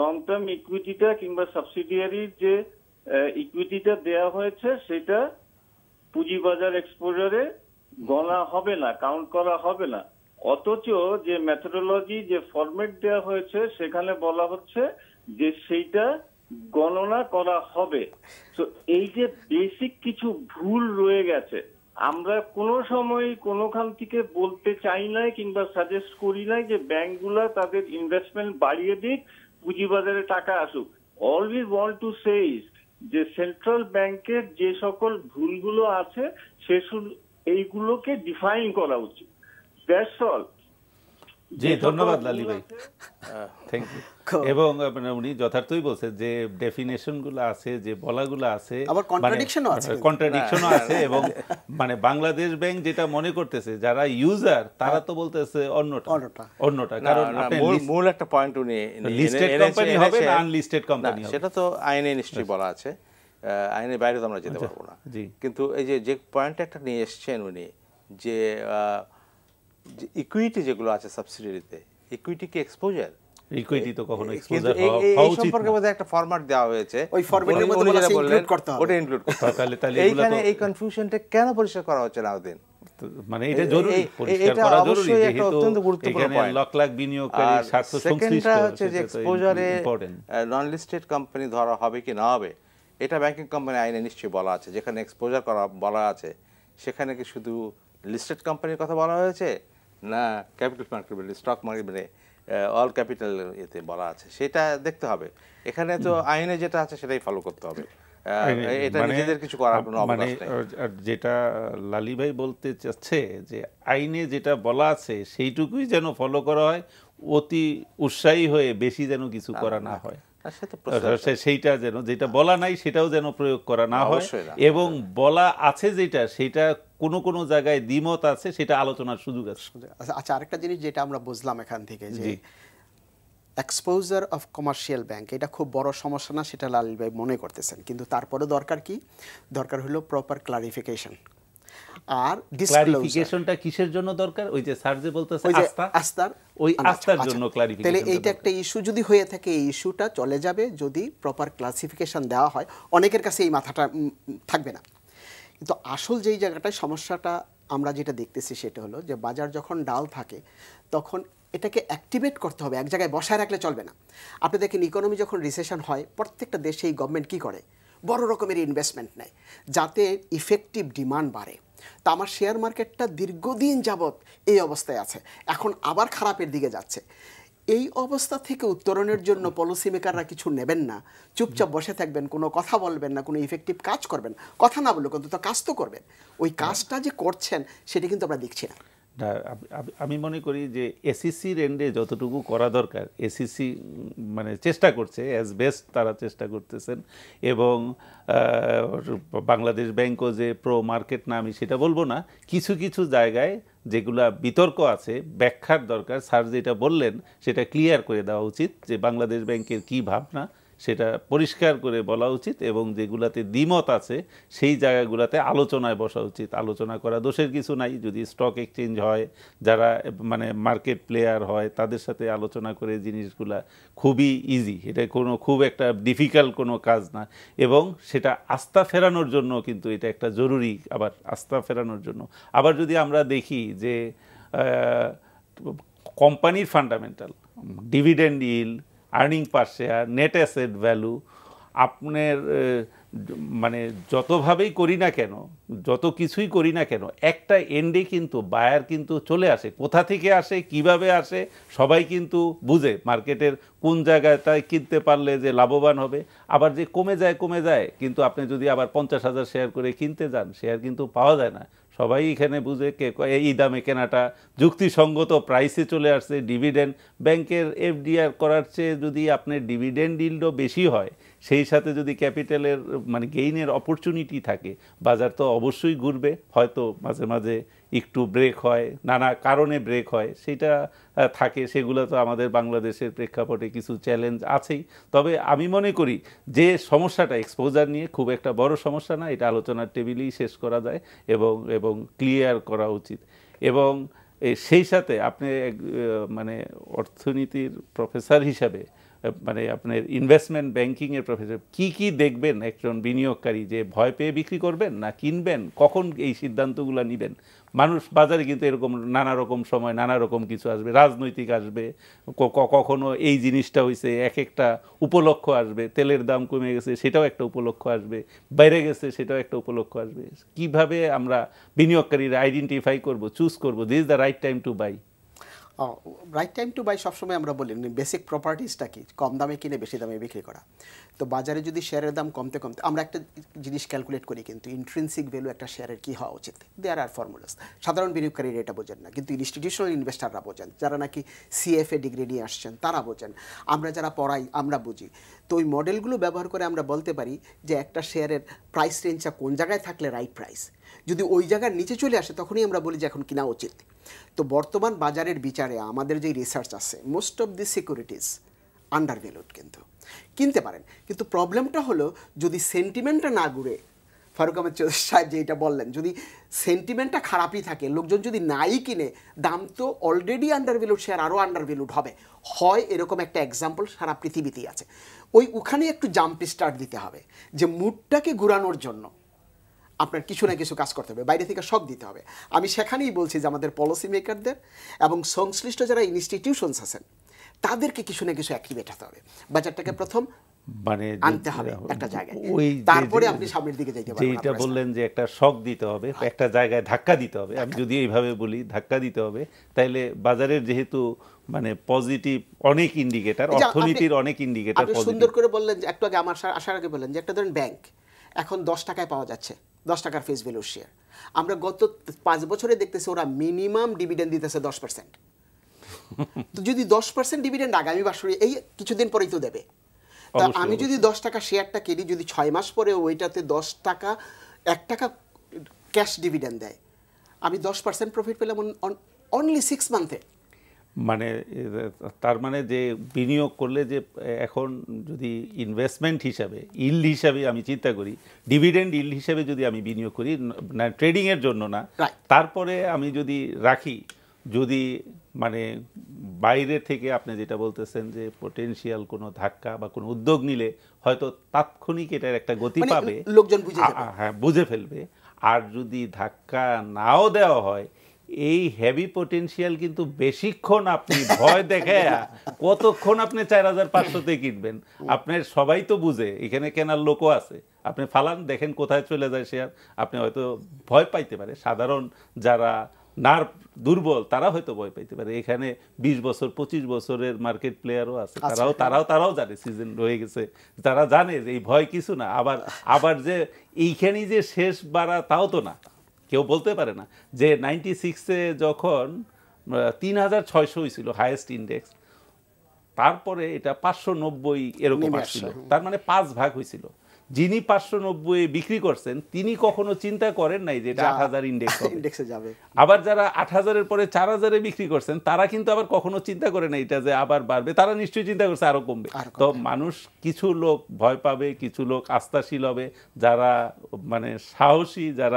লং টার্ম ইকুইটিটা কিংবা সাবসিডিয়ারির যে ইকুইটিটা দেয়া হয়েছে সেটা পুঁজিবাজার এক্সপোজারে গণা হবে না, কাউন্ট করা হবে না। অথচ যে মেথোডোলজি যে ফরম্যাট দেওয়া হয়েছে সেখানে বলা হচ্ছে যে সেইটা গণনা করা হবে। তো এই যে বেসিক কিছু ভুল রয়ে গেছে, আমরা কোনো সময় কোনোখান থেকে বলতে চাই নাই কিংবা সাজেস্ট করি নাই যে ব্যাংকগুলা তাদের ইনভেস্টমেন্ট বাড়িয়ে দিক, পুঁজিবাজারে টাকা আসুক। All we want to say is যে সেন্ট্রাল ব্যাংকের যে সকল ভুলগুলো আছে এইগুলোকে ডিফাইন করা উচিত। That's all. জি, ধন্যবাদ লালী ভাই, থ্যাংক ইউ। এবং উনি যথার্থই বলছেন যে ডেফিনেশন গুলো আছে, যে বলাগুলো আছে, আবার কন্ট্রাডিকশনও আছে এবং মানে বাংলাদেশ ব্যাংক যেটা মনে করতেছে যারা ইউজার তারা তো বলতেছে অন্যটা। কারণ মূল একটা পয়েন্ট উনি লিস্টেড কোম্পানি হবে না আনলিস্টেড কোম্পানি হবে, সেটা তো আইনে নিশ্চয়ই বলা আছে, আইনের বাইরে তো আমরা যেতে পারবো না। কিন্তু এই যে পয়েন্টটা একটা নিয়ে এসছেন উনি, যে ইকুইটি যেগুলো আছে সাবসিডিয়ারিতে, ইকুইটি কি এক্সপোজার? ইকুইটি তো কখনো এক্সপোজার হওয়া উচিত না। সম্পর্কে বোধহয় একটা ফরম্যাট দেওয়া হয়েছে, ওই ফরম্যাটের মধ্যে বলা আছে ইনক্লুড করতে হবে, ওটা ইনক্লুড করতে হবে। তাহলে এইখানে এই কনফিউশনটা কেন পরিষ্কার করা হচ্ছে না? মানে এটা জরুরি, পরিষ্কার করা জরুরি, যেহেতু এখানে লাখ লাখ বিনিয়োগকারী স্বার্থ সংশ্লিষ্ট। হচ্ছে যে এক্সপোজারে নন লিস্টেড কোম্পানি ধরা হবে কি না হবে, এটা ব্যাংকিং কোম্পানি আইনে নিশ্চয়ই বলা আছে। যেখানে এক্সপোজার করা বলা আছে সেখানে কি শুধু লিস্টেড কোম্পানির কথা বলা হয়েছে, না capital market, stock market, all capital এতে বলা আছে, সেটা দেখতে হবে। এখানে তো আইনে যেটা আছে সেটাই ফলো করতে হবে, এটা নিজেদের কিছু করার কোনো অবকাশ নেই। যেটা লালী ভাই বলতে চাচ্ছে যে আইনে যেটা বলা আছে সেইটুকুই যেন ফলো করা হয়, অতি উৎসাহী হয়ে বেশি যেন কিছু করা না হয়, সেইটা যেন, যেটা বলা নাই সেটাও যেন প্রয়োগ করা না হয়, এবং বলা আছে যেটা, সেটা কোনো কোনো জায়গায় দ্বিমত আছে, সেটা আলোচনার সুযোগ আছে। আচ্ছা, আরেকটা জিনিস যেটা আমরা বুঝলাম এখান থেকে, যে এক্সপোজার অফ কমার্শিয়াল ব্যাংক এটা খুব বড় সমস্যা না, সেটা লালী ভাই মনে করতেছেন, কিন্তু তারপরে দরকার কি, দরকার হলো প্রপার ক্লারিফিকেশন। আর ক্লারিফিকেশনটা কিসের জন্য দরকার? ওই যে স্যার যে বলতেছে আস্থার, ওই আস্থার জন্য ক্লারিফিকেশন। তাহলে এইটা একটা ইস্যু যদি হয়ে থাকে, এই ইস্যুটা চলে যাবে যদি প্রপার ক্লাসিফিকেশন দেওয়া হয়। অনেকের কাছে এই মাথাটা থাকবে না, কিন্তু আসল যেই জায়গাটায় সমস্যাটা আমরা যেটা দেখতেছি সেটা হলো যে বাজার যখন ডাল থাকে তখন এটাকে অ্যাক্টিভেট করতে হবে, এক জায়গায় বসায় রাখলে চলবে না। আপনি দেখেন ইকোনমি যখন রিসেশন হয়, প্রত্যেকটা দেশে এই গভর্নমেন্ট কী করে, বড় রকমের ইনভেস্টমেন্ট নেয় যাতে ইফেক্টিভ ডিমান্ড বাড়ে। তা আমার শেয়ার মার্কেটটা দীর্ঘদিন যাবৎ এই অবস্থায় আছে, এখন আবার খারাপের দিকে যাচ্ছে। এই অবস্থা থেকে উত্তরণের জন্য পলিসি মেকাররা কিছু নেবেন না, চুপচাপ বসে থাকবেন, কোনো কথা বলবেন না, কোনো ইফেক্টিভ কাজ করবেন, কথা না বললেও কিন্তু কাজ তো করবেন। ওই কাজটা যে করছেন সেটা কিন্তু আমরা দেখছি না। আমি মনে করি যে এসিসির এন্ডে যতটুকু করা দরকার এসিসি মানে চেষ্টা করছে, অ্যাজ বেস্ট তারা চেষ্টা করতেছেন, এবং বাংলাদেশ ব্যাংকও যে প্রো মার্কেট না, আমি সেটা বলবো না, কিছু কিছু জায়গায় যেগুলা বিতর্ক আছে ব্যাখ্যার দরকার, স্যার যেটা বললেন সেটা ক্লিয়ার করে দেওয়া উচিত, যে বাংলাদেশ ব্যাংকের কি ভাবনা সেটা পরিষ্কার করে বলা উচিত, এবং যেগুলাতে দ্বিমত আছে সেই জায়গাগুলোতে আলোচনায় বসা উচিত। আলোচনা করা দোষের কিছু নাই, যদি স্টক এক্সচেঞ্জ হয়, যারা মানে মার্কেট প্লেয়ার হয়, তাদের সাথে আলোচনা করে জিনিসগুলা খুবই ইজি, এটা কোনো খুব একটা ডিফিকাল্ট কোনো কাজ না, এবং সেটা আস্থা ফেরানোর জন্য কিন্তু এটা একটা জরুরি। আবার আস্থা ফেরানোর জন্য আবার যদি আমরা দেখি যে কোম্পানির ফান্ডামেন্টাল, ডিভিডেন্ড ইল্ড, আর্নিং পার শেয়ার, নেট অ্যাসেট ভ্যালু, আপনার মানে যতভাবেই করি না কেন, যত কিছুই করি না কেন, একটা এন্ডে কিন্তু বায়ার কিন্তু চলে আসে। কোথা থেকে আসে, কিভাবে আসে, সবাই কিন্তু বুঝে মার্কেটের কোন জায়গাটায় কিনতে পারলে যে লাভবান হবে। আবার যে কমে যায়, কিন্তু আপনি যদি আবার 50,000 শেয়ার করে কিনতে যান, শেয়ার কিন্তু পাওয়া যায় না। সবাই এখানে বুঝে এই দামে কেনাটা যুক্তিসঙ্গত প্রাইসে চলে আসছে। ডিভিডেন্ড ব্যাংকের এফডিআর করার চেয়ে যদি আপনার ডিভিডেন্ড ইল্ডও বেশি হয়, সেই সাথে যদি ক্যাপিটালের মানে গেইনের অপরচুনিটি থাকে, বাজার তো অবশ্যই ঘুরবে। হয়তো মাঝে মাঝে একটু ব্রেক হয়, নানা কারণে ব্রেক হয়, সেটা থাকে, সেগুলো তো আমাদের বাংলাদেশের প্রেক্ষাপটে কিছু চ্যালেঞ্জ আছেই। তবে আমি মনে করি যে সমস্যাটা এক্সপোজার নিয়ে খুব একটা বড় সমস্যা না, এটা আলোচনার টেবিলেই শেষ করা যায় এবং ক্লিয়ার করা উচিত। এবং সেই সাথে আপনি মানে অর্থনীতির প্রফেসর হিসাবে, মানে আপনার ইনভেস্টমেন্ট ব্যাংকিংয়ের প্রফেসর, কি দেখবেন একজন বিনিয়োগকারী, যে ভয় পেয়ে বিক্রি করবেন না কিনবেন, কখন এই সিদ্ধান্তগুলো নেবেন? মানুষ বাজারে কিন্তু এরকম নানা রকম সময় নানা রকম কিছু আসবে, রাজনৈতিক আসবে, কখনো এই জিনিসটা হয়েছে, এক একটা উপলক্ষ আসবে, তেলের দাম কমে গেছে সেটাও একটা উপলক্ষ আসবে, বাইরে গেছে সেটাও একটা উপলক্ষ আসবে। কিভাবে আমরা বিনিয়োগকারীরা আইডেন্টিফাই করব, চুজ করব this is the right time to buy? Right time to buy সবসময় আমরা বলি বেসিক প্রপার্টিসটা কি, কম দামে কিনে বেশি দামে বিক্রি করা। তো বাজারে যদি শেয়ারের দাম কমতে আমরা একটা জিনিস ক্যালকুলেট করি, কিন্তু ইন্ট্রিনসিক ভ্যালু একটা শেয়ারের কী হওয়া উচিত, দেয়ার আর ফর্মুলাস। সাধারণ বিনিয়োগকারীরা এটা বোঝেন না, কিন্তু ইনস্টিটিউশনাল ইনভেস্টাররা বোঝেন, যারা নাকি সিএফএ ডিগ্রি নিয়ে আসছেন তারা বোঝেন, আমরা যারা পড়াই আমরা বুঝি। তো ওই মডেলগুলো ব্যবহার করে আমরা বলতে পারি যে একটা শেয়ারের প্রাইস রেঞ্জটা কোন জায়গায় থাকলে রাইট প্রাইস। যদি ওই জায়গার নিচে চলে আসে তখনই আমরা বলি যে এখন কিনা উচিত। তো বর্তমান বাজারের বিচারে আমাদের যে রিসার্চ আছে, most of the securities under valued, কিন্তু কিনতে পারেন। কিন্তু প্রবলেমটা হলো যদি সেন্টিমেন্টটা না ঘুরে, ফারুক আহমেদ চৌধুরী সাহেব যেটা বললেন, যদি সেন্টিমেন্টটা খারাপই থাকে, লোকজন যদি নাই কিনে, দাম তো অলরেডি আন্ডার ভ্যালুড, শেয়ার আরও আন্ডার ভ্যালুড হবে। হয় এরকম একটা এক্সাম্পল সারা পৃথিবীতেই আছে। ওখানে একটু জাম্প স্টার্ট দিতে হবে, যে মুডটাকে ঘুরানোর জন্য আপনার কিছু না কিছু কাজ করতে হবে, বাইরে থেকে শক দিতে হবে। আমি সেখানেই বলছি যে আমাদের পলিসি মেকারদের এবং সংশ্লিষ্ট যারা ইনস্টিটিউশনস আছেন তাদেরকে কিছু না কিছু অ্যাক্টিভেট হতে হবে, বাজারটাকে প্রথম মানে আনতে হবে একটা জায়গায়, ওই তারপরে আপনি সামনের দিকে যেতে পারবেন। যেটা বললেন যে একটা শক দিতে হবে, একটা জায়গায় ধাক্কা দিতে হবে, আমি যদি এইভাবে বলি ধাক্কা দিতে হবে, তাইলে বাজারের যেহেতু মানে পজিটিভ অনেক ইন্ডিকেটর, অর্থনীতির অনেক ইন্ডিকেটর আপনি সুন্দর করে বললেন যে একটু আগে আমার আসার আগে বললেন যে একটা ধরেন ব্যাংক এখন 10 টাকায় পাওয়া যাচ্ছে, 10 টাকার ফেস ভ্যালুর শেয়ার। আমরা গত 5 বছরে দেখতেছি ওরা মিনিমাম ডিভিডেন্ড দিতেছে 10%। তো যদি 10% ডিভিডেন্ড আগামী বছরে এই কিছুদিন পরেই তো দেবে, তা আমি যদি 10 টাকা শেয়ারটা কিনি, যদি 6 মাস পরে ওইটাতে 10 টাকা 1 টাকা ক্যাশ ডিভিডেন্ড দেয়, আমি 10% প্রফিট পেলাম অনলি 6 মান্থে। মানে তার মানে যে বিনিয়োগ করলে যে এখন যদি ইনভেস্টমেন্ট হিসাবে ইল্ড হিসাবে আমি চিন্তা করি, ডিভিডেন্ড ইল্ড হিসাবে যদি আমি বিনিয়োগ করি, না ট্রেডিংয়ের জন্য না, তারপরে আমি যদি রাখি, যদি মানে বাইরে থেকে আপনি যেটা বলতেছেন যে পোটেনশিয়াল কোনো ধাক্কা বা কোনো উদ্যোগ নিলে হয়তো তাৎক্ষণিক এটার একটা গতি পাবে, লোকজন বুঝে ফেলবে। আর যদি ধাক্কা নাও দেওয়া হয়, এই হেভি পোটেনশিয়াল কিন্তু বেশিক্ষণ আপনি ভয় দেখে কতক্ষণ আপনি 4500-তে কিনবেন, আপনার সবাই তো বুঝে এখানে কেনার লোকও আছে, আপনি ফালান দেখেন কোথায় চলে যায় শেয়ার, আপনি হয়তো ভয় পাইতে পারে। সাধারণ যারা নার্ভ দুর্বল তারা হয়তো ভয় পাইতে পারে। এখানে 20 বছর 25 বছরের মার্কেট প্লেয়ারও আছে, তারাও জানে সিজন রয়ে গেছে, তারা জানে যে এই ভয় কিছু না। আবার যে এইখানেই যে শেষ বাড়া তাও তো না, কেউ বলতে পারে না যে 96-এ যখন 3600 হয়েছিল হাইয়েস্ট ইন্ডেক্স, তারপরে এটা 590 এরকম আসছিল, তার মানে 5 ভাগ হয়েছিল। যিনি 590 বিক্রি করছেন তিনি কখনো চিন্তা করেন নাই যে এটা 8000 ইন্ডেক্সে যাবে। আবার যারা 8000-এর পরে 4000-এ বিক্রি করছেন তারা কিন্তু আবার কখনো চিন্তা করে না এটা যে আবার বাড়বে, তারা নিশ্চয়ই চিন্তা করছে আরো কমবে। তো মানুষ, কিছু লোক ভয় পাবে, কিছু লোক আস্থাশীল হবে, যারা মানে সাহসী, যার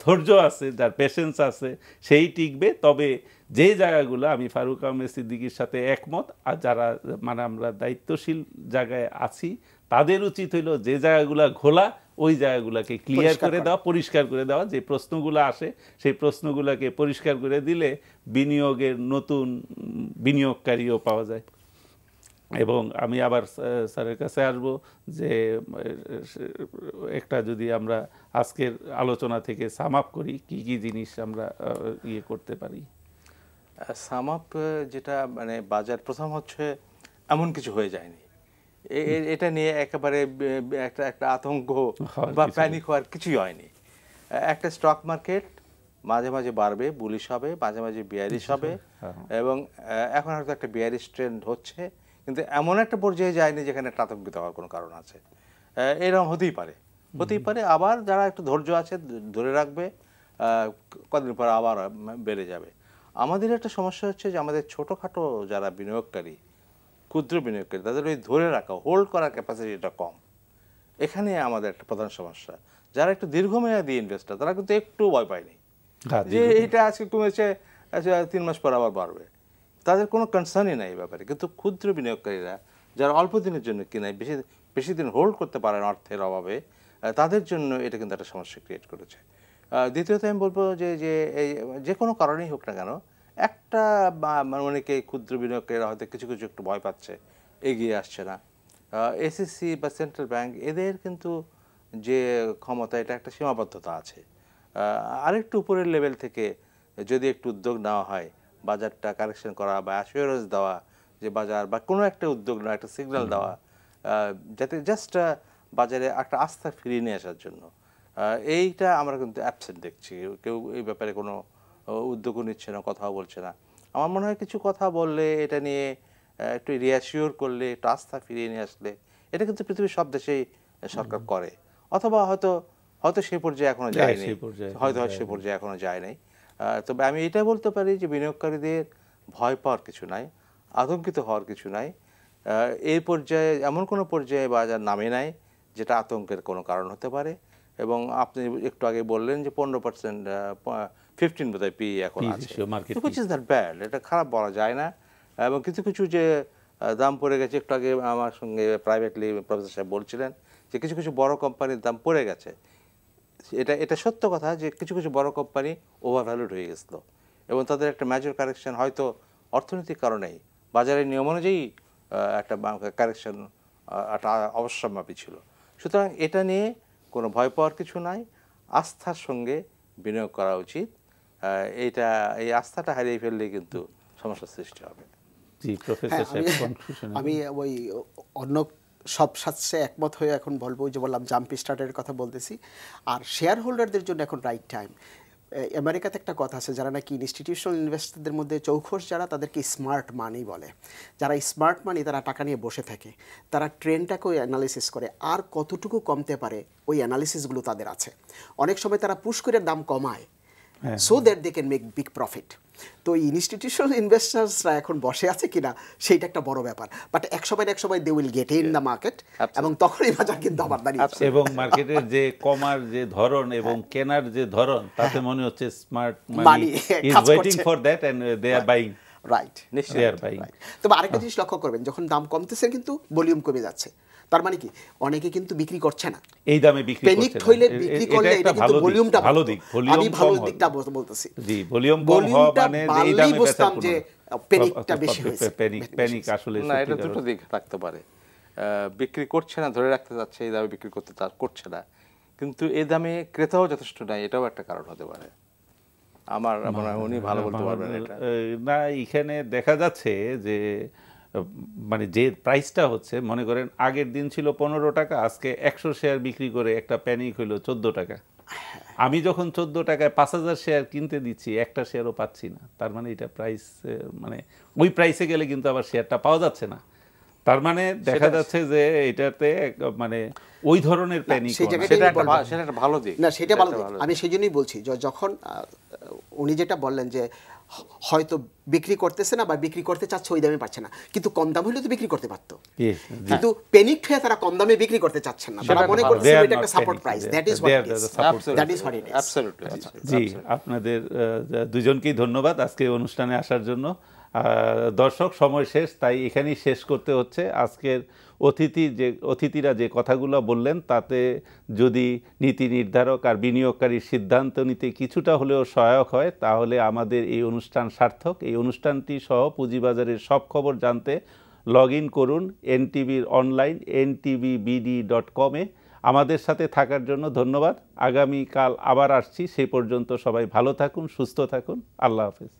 ধৈর্য আছে, যার পেশেন্স আছে, সেই টিকবে। তবে যে জায়গাগুলো আমি ফারুক আহমেদ সিদ্দিকীর সাথে একমত, আর যারা মানে আমরা দায়িত্বশীল জায়গায় আছি তাদের উচিত হইল যে জায়গাগুলো ঘোলা ওই জায়গাগুলোকে ক্লিয়ার করে দেওয়া, পরিষ্কার করে দেওয়া। যে প্রশ্নগুলো আসে সেই প্রশ্নগুলোকে পরিষ্কার করে দিলে বিনিয়োগের নতুন বিনিয়োগকারীও পাওয়া যায়। এবং আমি আবার স্যারের কাছে আসবো যে একটা যদি আমরা আজকের আলোচনা থেকে সাম আপ করি, কি কি জিনিস আমরা ইয়ে করতে পারি। সাম আপ যেটা মানে বাজার প্রথম হচ্ছে এমন কিছু হয়ে যায়নি, এটা নিয়ে একেবারে একটা আতঙ্ক বা প্যানিক হওয়ার কিছুই হয়নি। একটা স্টক মার্কেট মাঝে মাঝে বাড়বে, বুলিশ হবে, মাঝে মাঝে বিয়ারিশ হবে, এবং এখন হয়তো একটা বিয়ারিশ ট্রেন্ড হচ্ছে, কিন্তু এমন একটা পর্যায়ে যায়নি যেখানে একটা আতঙ্কিত হওয়ার কোনো কারণ আছে। এরকম হতেই পারে। আবার যারা একটু ধৈর্য আছে ধরে রাখবে, কদিন পর আবার বেড়ে যাবে। আমাদের একটা সমস্যা হচ্ছে যে আমাদের ছোটোখাটো যারা বিনিয়োগকারী, ক্ষুদ্র বিনিয়োগকারী, তাদের ওই ধরে রাখা, হোল্ড করার ক্যাপাসিটিটা কম। এখানে আমাদের একটা প্রধান সমস্যা। যারা একটু দীর্ঘমেয়াদী ইনভেস্টার তারা কিন্তু একটু ভয় পায়নি যে এটা আজকে কমেছে, 3 মাস পর আবার বাড়বে, তাদের কোনো কনসার্নই নাই এই ব্যাপারে। কিন্তু ক্ষুদ্র বিনিয়োগকারীরা যারা অল্প দিনের জন্য কিনে বেশি দিন হোল্ড করতে পারেন অর্থের অভাবে, তাদের জন্য এটা কিন্তু একটা সমস্যা ক্রিয়েট করেছে। দ্বিতীয়ত আমি বলবো যে কোনো কারণেই হোক না কেন, একটা অনেকে ক্ষুদ্র বিনিয়োগকারীরা হয়তো কিছু একটু ভয় পাচ্ছে, এগিয়ে আসছে না। এসএসসি বা সেন্ট্রাল ব্যাংক এদের কিন্তু যে ক্ষমতা, এটা একটা সীমাবদ্ধতা আছে। আরেকটু উপরের লেভেল থেকে যদি একটু উদ্যোগ নেওয়া হয়, বাজারটা কারেকশন করা বা অ্যাসিওরেন্স দেওয়া যে বাজার, বা কোনো একটা উদ্যোগ নেওয়া, একটা সিগন্যাল দেওয়া, যাতে জাস্ট বাজারে একটা আস্থা ফিরিয়ে নিয়ে আসার জন্য, এইটা আমরা কিন্তু অ্যাবসেন্ট দেখছি। কেউ এই ব্যাপারে কোনো উদ্যোগও নিচ্ছে না, কথাও বলছে না। আমার মনে হয় কিছু কথা বললে, এটা নিয়ে একটু রিঅ্যাসিওর করলে, একটু আস্থা ফিরিয়ে নিয়ে আসলে, এটা কিন্তু পৃথিবীর সব দেশেই সরকার করে, অথবা হয়তো সেই পর্যায়ে এখনো যায়নি, হয়তো সে পর্যায়ে এখনো যায় নাই। তবে আমি এটা বলতে পারি যে বিনিয়োগকারীদের ভয় পাওয়ার কিছু নাই, আতঙ্কিত হওয়ার কিছু নাই। এই পর্যায়ে এমন কোনো পর্যায়ে বাজার নামে নাই যেটা আতঙ্কের কোনো কারণ হতে পারে। এবং আপনি একটু আগে বললেন যে 15%, 15 বোধহয় পি এখন আছে, which is not bad, এটা খারাপ বলা যায় না। এবং কিছু যে দাম পড়ে গেছে, একটু আগে আমার সঙ্গে প্রাইভেটলি প্রফেসর সাহেব বলছিলেন যে কিছু বড় কোম্পানির দাম পড়ে গেছে, এটা সত্য কথা যে কিছু কিছু বড় কোম্পানি ওভারভ্যালুড হয়ে গেছিল এবং তাদের একটা মেজর কারেকশন হয়তো অর্থনৈতিক কারণেই বাজারের নিয়ম অনুযায়ী একটা কারেকশন একটা অবশ্যম্ভাবী ছিল। সুতরাং এটা নিয়ে কোনো ভয় পাওয়ার কিছু নাই, আস্থার সঙ্গে বিনিয়োগ করা উচিত। এই আস্থাটা হারিয়ে ফেললে কিন্তু সমস্যার সৃষ্টি হবে। জি প্রফেসর সাহেব, আমি ওই অন্য সব সাথে একমত হয়ে এখন বলবো যে বললাম জাম্পি স্টার্টের কথা বলতেছি। আর শেয়ার হোল্ডারদের জন্য এখন রাইট টাইম। আমেরিকাতে একটা কথা আছে, যারা নাকি ইনস্টিটিউশনাল ইনভেস্টরদের মধ্যে চৌখস যারা, তাদেরকে স্মার্ট মানি বলে। যারা স্মার্ট মানি তারা টাকা নিয়ে বসে থাকে, তারা ট্রেন্ডটাকেও অ্যানালিসিস করে আর কতটুকু কমতে পারে ওই অ্যানালিসিসগুলো তাদের আছে। অনেক সময় তারা পুশ করে দাম কমায় so that they can make big profit. তো ইনস্টিটিউশনাল ইনভেস্টার্সরা এখন বসে আছে কিনা সেইটা একটা বড় ব্যাপার, বাট এক সময় they will get in the market এবং তখনই বাজার কিন্তু আবার দাঁড়িয়ে। এবং মার্কেটের যে কমার যে ধরন এবং কেনার যে ধরন, তাতে মনে হচ্ছে smart money is waiting for that and they are buying. Right, তবে আরেকটা জিনিস লক্ষ্য করবেন, যখন দাম কমতেছে কিন্তু ভলিউম কমে যাচ্ছে। তার মানে কি, অনেকে কিন্তু বিক্রি করছে না এই দামে, বিক্রি করছে না। হইলে বিক্রি করলে এটা কিন্তু ভলিউমটা ভালো দিক, আমি ভালো দিকটা বলতেছি। জি, ভলিউম কম হওয়া মানে এই দামে বেচা যে প্যানিকটা বেশি হয়েছে। প্যানিক আসলে না, এটা দুটো দিক থাকতে পারে। বিক্রি করছে না, ধরে রাখতে যাচ্ছে, এই দামে বিক্রি করছে না, কিন্তু এই দামে ক্রেতাও যথেষ্ট নাই, এটাও একটা কারণ হতে পারে। আমার মনে হয় উনি ভালো বলতে পারবেন এটা। না, এখানে দেখা যাচ্ছে যে মানে যে প্রাইসটা হচ্ছে, মনে করেন আগের দিন ছিল 15 টাকা, আজকে 100 শেয়ার বিক্রি করে একটা প্যানিক হইলো 14 টাকা। আমি যখন 14 টাকায় 5000 শেয়ার কিনতে দিচ্ছি, একটা শেয়ারও পাচ্ছি না। তার মানে এটা প্রাইস, মানে ওই প্রাইসে গেলে কিন্তু আবার শেয়ারটা পাওয়া যাচ্ছে না। তার মানে দেখা যাচ্ছে যে এটাতে মানে ওই ধরনের প্যানিক, সেটা একটা ভালো দিক না, সেটা ভালো দিক। আমি সেই জন্যই বলছি যখন উনি যেটা বললেন যে হয়তো বিক্রি করতেছে না বা বিক্রি করতে চাচ্ছে ওই দামে পাচ্ছে না, কিন্তু কম দাম হলে তো বিক্রি করতে পারতো। কিন্তু প্যানিক হয়ে তারা কম দামে বিক্রি করতে চাচ্ছেন না, তারা মনে করছে এটা একটা support price. That is what it is. Absolutely. জি, আপনাদের দুজনকেই ধন্যবাদ আজকে অনুষ্ঠানে আসার জন্য। দর্শক, সময় শেষ, তাই এখানেই শেষ করতে হচ্ছে। আজকের অতিথিরা যে কথাগুলো বললেন, তাতে যদি নীতি নির্ধারক আর বিনিয়োগকারীর সিদ্ধান্ত নিতে কিছুটা হলেও সহায়ক হয়, তাহলে আমাদের এই অনুষ্ঠান সার্থক। এই অনুষ্ঠানটি সহ পুঁজিবাজারের সব খবর জানতে লগ ইন করুন এনটিভির অনলাইন ntvbd.com-এ। আমাদের সাথে থাকার জন্য ধন্যবাদ। আগামীকাল আবার আসছি, সেই পর্যন্ত সবাই ভালো থাকুন, সুস্থ থাকুন। আল্লাহ হাফেজ।